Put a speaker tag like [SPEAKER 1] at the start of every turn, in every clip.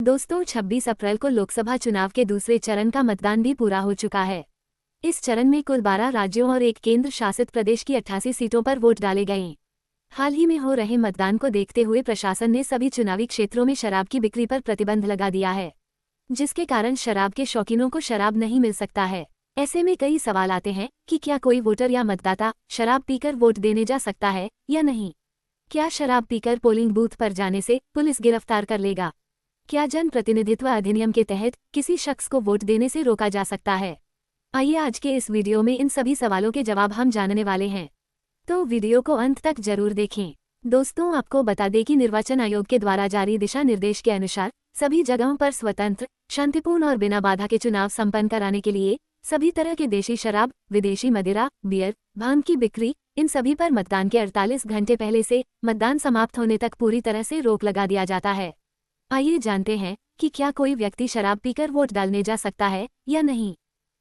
[SPEAKER 1] दोस्तों 26 अप्रैल को लोकसभा चुनाव के दूसरे चरण का मतदान भी पूरा हो चुका है। इस चरण में कुल 12 राज्यों और एक केंद्र शासित प्रदेश की 88 सीटों पर वोट डाले गए। हाल ही में हो रहे मतदान को देखते हुए प्रशासन ने सभी चुनावी क्षेत्रों में शराब की बिक्री पर प्रतिबंध लगा दिया है, जिसके कारण शराब के शौकीनों को शराब नहीं मिल सकता है। ऐसे में कई सवाल आते हैं कि क्या कोई वोटर या मतदाता शराब पीकर वोट देने जा सकता है या नहीं? क्या शराब पीकर पोलिंग बूथ पर जाने से पुलिस गिरफ्तार कर लेगा? क्या जन प्रतिनिधित्व अधिनियम के तहत किसी शख्स को वोट देने से रोका जा सकता है? आइए आज के इस वीडियो में इन सभी सवालों के जवाब हम जानने वाले हैं, तो वीडियो को अंत तक जरूर देखें। दोस्तों आपको बता दें कि निर्वाचन आयोग के द्वारा जारी दिशा निर्देश के अनुसार सभी जगहों पर स्वतंत्र, शांतिपूर्ण और बिना बाधा के चुनाव संपन्न कराने के लिए सभी तरह के देशी शराब, विदेशी मदिरा, बियर, भांग की बिक्री, इन सभी पर मतदान के 48 घंटे पहले से मतदान समाप्त होने तक पूरी तरह से रोक लगा दिया जाता है। आइए जानते हैं कि क्या कोई व्यक्ति शराब पीकर वोट डालने जा सकता है या नहीं।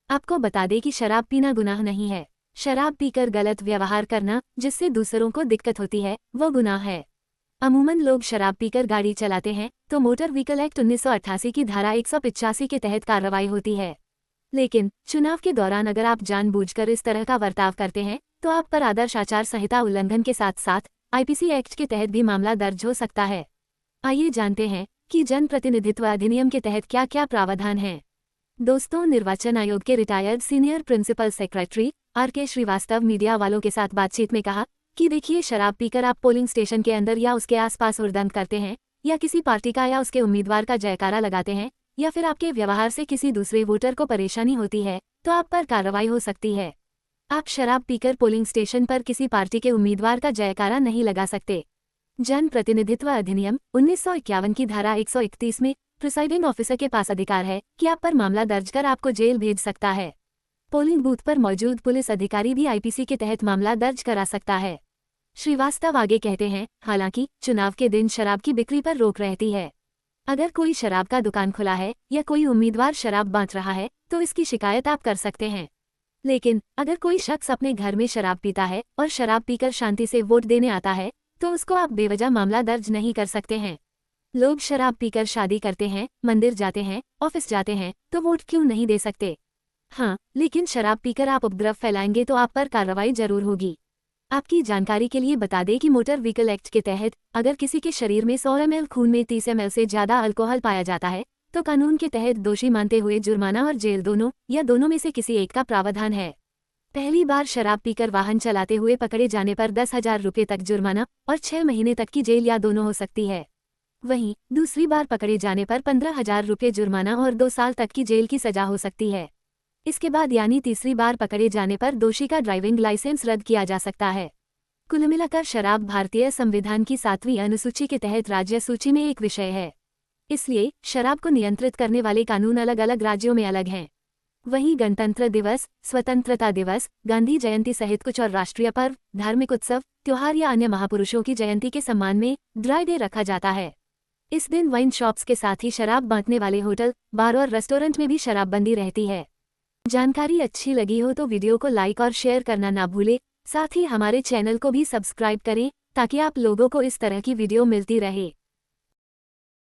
[SPEAKER 1] आपको बता दें कि शराब पीना गुनाह नहीं है। शराब पीकर गलत व्यवहार करना जिससे दूसरों को दिक्कत होती है वो गुनाह है। अमूमन लोग शराब पीकर गाड़ी चलाते हैं तो मोटर व्हीकल एक्ट 1988 की धारा 185 के तहत कार्रवाई होती है। लेकिन चुनाव के दौरान अगर आप जानबूझकर इस तरह का बर्ताव करते हैं तो आप पर आदर्श आचार संहिता उल्लंघन के साथ साथ आईपीसी एक्ट के तहत भी मामला दर्ज हो सकता है। आइए जानते हैं कि जनप्रतिनिधित्व अधिनियम के तहत क्या क्या प्रावधान हैं। दोस्तों निर्वाचन आयोग के retired senior principal secretary R K. Srivastava media वालों के साथ बातचीत में कहा कि देखिए, शराब पीकर आप पोलिंग स्टेशन के अंदर या उसके आसपास हुड़दंग करते हैं या किसी पार्टी का या उसके उम्मीदवार का जयकारा लगाते हैं या फिर आपके व्यवहार से किसी दूसरे वोटर को परेशानी होती है तो आप पर कार्रवाई हो सकती है। आप शराब पीकर पोलिंग स्टेशन पर किसी पार्टी के उम्मीदवार का जयकारा नहीं लगा सकते। जन प्रतिनिधित्व अधिनियम 1951 की धारा 131 में प्रिसाइडिंग ऑफिसर के पास अधिकार है कि आप पर मामला दर्ज कर आपको जेल भेज सकता है। पोलिंग बूथ पर मौजूद पुलिस अधिकारी भी आईपीसी के तहत मामला दर्ज करा सकता है। श्रीवास्तव आगे कहते हैं, हालांकि चुनाव के दिन शराब की बिक्री पर रोक रहती है। अगर कोई शराब का दुकान खुला है या कोई उम्मीदवार शराब बांट रहा है तो इसकी शिकायत आप कर सकते हैं। लेकिन अगर कोई शख्स अपने घर में शराब पीता है और शराब पीकर शांति से वोट देने आता है तो उसको आप बेवजह मामला दर्ज नहीं कर सकते हैं। लोग शराब पीकर शादी करते हैं, मंदिर जाते हैं, ऑफिस जाते हैं, तो वोट क्यों नहीं दे सकते? हाँ, लेकिन शराब पीकर आप उपद्रव फैलाएंगे तो आप पर कार्रवाई जरूर होगी। आपकी जानकारी के लिए बता दें कि मोटर व्हीकल एक्ट के तहत अगर किसी के शरीर में 100 ml खून में 30 ml से ज्यादा अल्कोहल पाया जाता है तो कानून के तहत दोषी मानते हुए जुर्माना और जेल दोनों या दोनों में से किसी एक का प्रावधान है। पहली बार शराब पीकर वाहन चलाते हुए पकड़े जाने पर 10,000 रुपये तक जुर्माना और 6 महीने तक की जेल या दोनों हो सकती है। वहीं दूसरी बार पकड़े जाने पर 15,000 रुपये जुर्माना और 2 साल तक की जेल की सजा हो सकती है। इसके बाद यानी तीसरी बार पकड़े जाने पर दोषी का ड्राइविंग लाइसेंस रद्द किया जा सकता है। कुल मिलाकर शराब भारतीय संविधान की 7वीं अनुसूची के तहत राज्य सूची में एक विषय है। इसलिए शराब को नियंत्रित करने वाले कानून अलग अलग राज्यों में अलग हैं। वहीं गणतंत्र दिवस, स्वतंत्रता दिवस, गांधी जयंती सहित कुछ और राष्ट्रीय पर्व, धार्मिक उत्सव, त्योहार या अन्य महापुरुषों की जयंती के सम्मान में ड्राई डे रखा जाता है। इस दिन वाइन शॉप्स के साथ ही शराब बांटने वाले होटल, बार और रेस्टोरेंट में भी शराबबंदी रहती है। जानकारी अच्छी लगी हो तो वीडियो को लाइक और शेयर करना ना भूलें। साथ ही हमारे चैनल को भी सब्सक्राइब करें ताकि आप लोगों को इस तरह की वीडियो मिलती रहे।